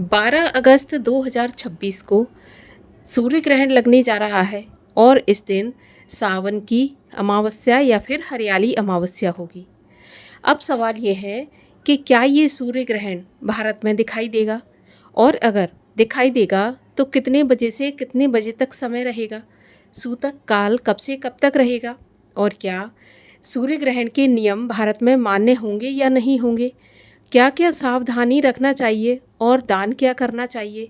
12 अगस्त 2026 को सूर्य ग्रहण लगने जा रहा है और इस दिन सावन की अमावस्या या फिर हरियाली अमावस्या होगी। अब सवाल ये है कि क्या ये सूर्य ग्रहण भारत में दिखाई देगा, और अगर दिखाई देगा तो कितने बजे से कितने बजे तक समय रहेगा, सूतक काल कब से कब तक रहेगा, और क्या सूर्य ग्रहण के नियम भारत में मान्य होंगे या नहीं होंगे, क्या क्या सावधानी रखना चाहिए और दान क्या करना चाहिए।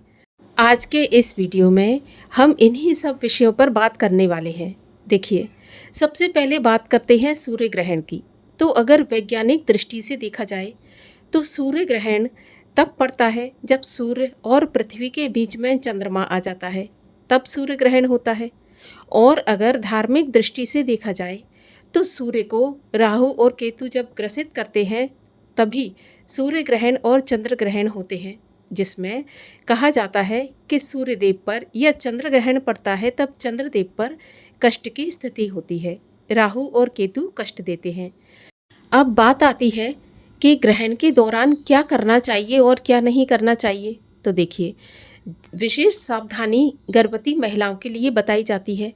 आज के इस वीडियो में हम इन्हीं सब विषयों पर बात करने वाले हैं। देखिए, सबसे पहले बात करते हैं सूर्य ग्रहण की। तो अगर वैज्ञानिक दृष्टि से देखा जाए तो सूर्य ग्रहण तब पड़ता है जब सूर्य और पृथ्वी के बीच में चंद्रमा आ जाता है, तब सूर्य ग्रहण होता है। और अगर धार्मिक दृष्टि से देखा जाए तो सूर्य को राहु और केतु जब ग्रसित करते हैं तभी सूर्य ग्रहण और चंद्र ग्रहण होते हैं, जिसमें कहा जाता है कि सूर्यदेव पर या चंद्र ग्रहण पड़ता है तब चंद्रदेव पर कष्ट की स्थिति होती है, राहु और केतु कष्ट देते हैं। अब बात आती है कि ग्रहण के दौरान क्या करना चाहिए और क्या नहीं करना चाहिए। तो देखिए, विशेष सावधानी गर्भवती महिलाओं के लिए बताई जाती है,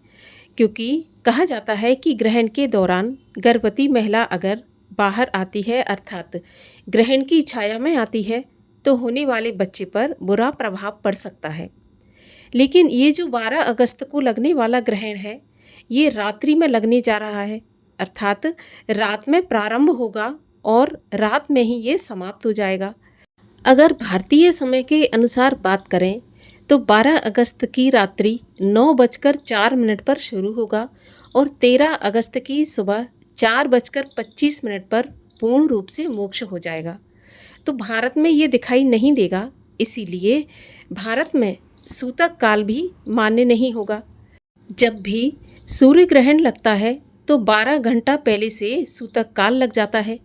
क्योंकि कहा जाता है कि ग्रहण के दौरान गर्भवती महिला अगर बाहर आती है, अर्थात ग्रहण की छाया में आती है, तो होने वाले बच्चे पर बुरा प्रभाव पड़ सकता है। लेकिन ये जो 12 अगस्त को लगने वाला ग्रहण है, ये रात्रि में लगने जा रहा है, अर्थात रात में प्रारंभ होगा और रात में ही ये समाप्त हो जाएगा। अगर भारतीय समय के अनुसार बात करें तो 12 अगस्त की रात्रि 9:04 पर शुरू होगा और 13 अगस्त की सुबह 4:25 पर पूर्ण रूप से मोक्ष हो जाएगा। तो भारत में ये दिखाई नहीं देगा, इसीलिए भारत में सूतक काल भी मान्य नहीं होगा। जब भी सूर्य ग्रहण लगता है तो 12 घंटा पहले से सूतक काल लग जाता है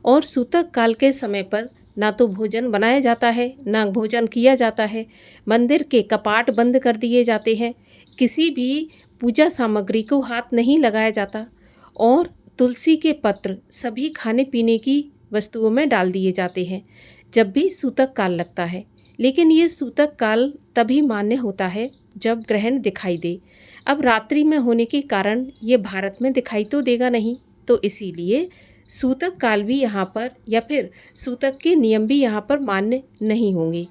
और सूतक काल के समय पर ना तो भोजन बनाया जाता है, ना भोजन किया जाता है। मंदिर के कपाट बंद कर दिए जाते हैं, किसी भी पूजा सामग्री को हाथ नहीं लगाया जाता और तुलसी के पत्र सभी खाने पीने की वस्तुओं में डाल दिए जाते हैं जब भी सूतक काल लगता है। लेकिन ये सूतक काल तभी मान्य होता है जब ग्रहण दिखाई दे। अब रात्रि में होने के कारण ये भारत में दिखाई तो देगा नहीं, तो इसीलिए सूतक काल भी यहाँ पर या फिर सूतक के नियम भी यहाँ पर मान्य नहीं होंगे।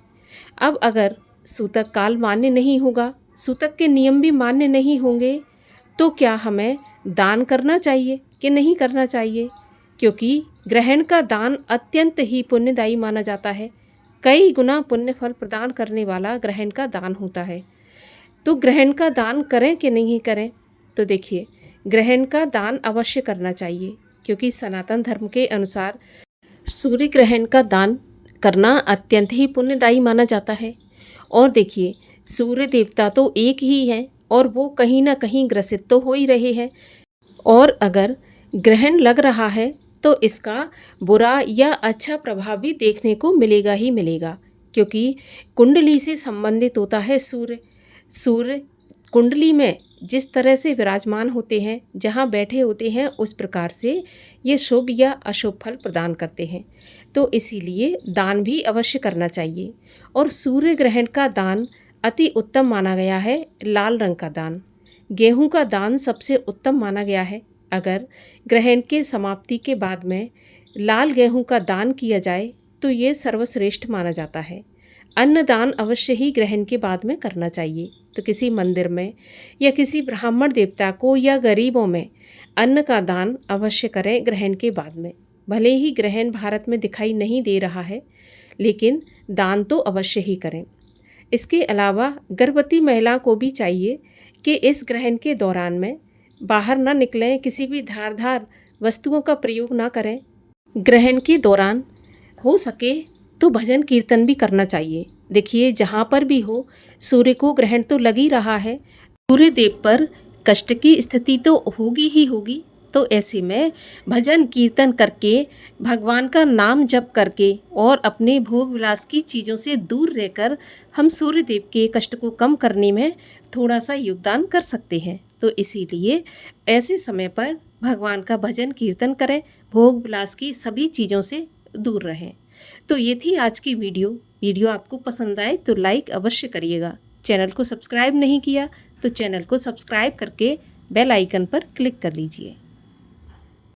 अब अगर सूतक काल मान्य नहीं होगा, सूतक के नियम भी मान्य नहीं होंगे, तो क्या हमें दान करना चाहिए कि नहीं करना चाहिए, क्योंकि ग्रहण का दान अत्यंत ही पुण्यदायी माना जाता है। कई गुना पुण्य फल प्रदान करने वाला ग्रहण का दान होता है। तो ग्रहण का दान करें कि नहीं करें। तो देखिए, ग्रहण का दान अवश्य करना चाहिए, क्योंकि सनातन धर्म के अनुसार सूर्य ग्रहण का दान करना अत्यंत ही पुण्यदायी माना जाता है। और देखिए, सूर्य देवता तो एक ही हैं और वो कहीं ना कहीं ग्रसित तो हो ही रहे हैं, और अगर ग्रहण लग रहा है तो इसका बुरा या अच्छा प्रभाव भी देखने को मिलेगा ही मिलेगा, क्योंकि कुंडली से संबंधित होता है सूर्य। सूर्य कुंडली में जिस तरह से विराजमान होते हैं, जहाँ बैठे होते हैं, उस प्रकार से ये शुभ या अशुभ फल प्रदान करते हैं। तो इसीलिए दान भी अवश्य करना चाहिए। और सूर्य ग्रहण का दान अति उत्तम माना गया है। लाल रंग का दान, गेहूं का दान सबसे उत्तम माना गया है। अगर ग्रहण के समाप्ति के बाद में लाल गेहूं का दान किया जाए तो ये सर्वश्रेष्ठ माना जाता है। अन्नदान अवश्य ही ग्रहण के बाद में करना चाहिए। तो किसी मंदिर में या किसी ब्राह्मण देवता को या गरीबों में अन्न का दान अवश्य करें ग्रहण के बाद में। भले ही ग्रहण भारत में दिखाई नहीं दे रहा है, लेकिन दान तो अवश्य ही करें। इसके अलावा गर्भवती महिला को भी चाहिए कि इस ग्रहण के दौरान में बाहर न निकलें, किसी भी धारदार वस्तुओं का प्रयोग ना करें। ग्रहण के दौरान हो सके तो भजन कीर्तन भी करना चाहिए। देखिए, जहाँ पर भी हो, सूर्य को ग्रहण तो लग ही रहा है, सूर्य देव पर कष्ट की स्थिति तो होगी ही होगी। तो ऐसे में भजन कीर्तन करके, भगवान का नाम जप करके और अपने भोग विलास की चीज़ों से दूर रहकर हम सूर्य देव के कष्ट को कम करने में थोड़ा सा योगदान कर सकते हैं। तो इसीलिए ऐसे समय पर भगवान का भजन कीर्तन करें, भोग विलास की सभी चीज़ों से दूर रहें। तो ये थी आज की वीडियो आपको पसंद आए तो लाइक अवश्य करिएगा। चैनल को सब्सक्राइब नहीं किया तो चैनल को सब्सक्राइब करके बेल आइकन पर क्लिक कर लीजिए।